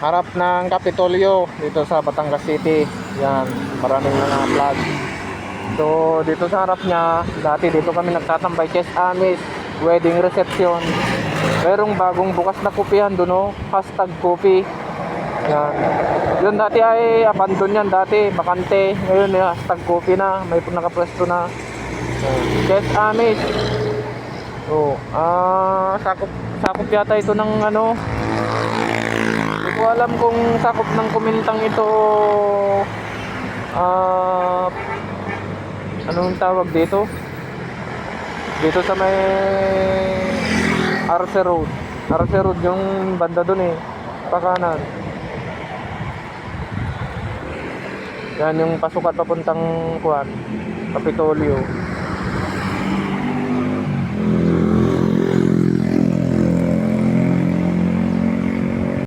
harap ng Kapitolyo dito sa Batangas City. Yan, maraming mga vlog. So dito sa harap niya, dati dito kami nagtatambay, Chess Amis wedding reception. Merong bagong bukas na kopihan doon, hashtag coffee. Yan. Yun dati ay abandon yan dati, bakante. Ngayon hashtag coffee na, may nakapwesto na. Chess Amis. So, sakop yata ito ng ano. Hindi ko alam kung sakop ng kumintang ito. Anong tawag dito? Dito sa may Arce Road. Arce Road yung banda dun eh. Pakanan. Yan yung pasukat papuntang Kapitolyo.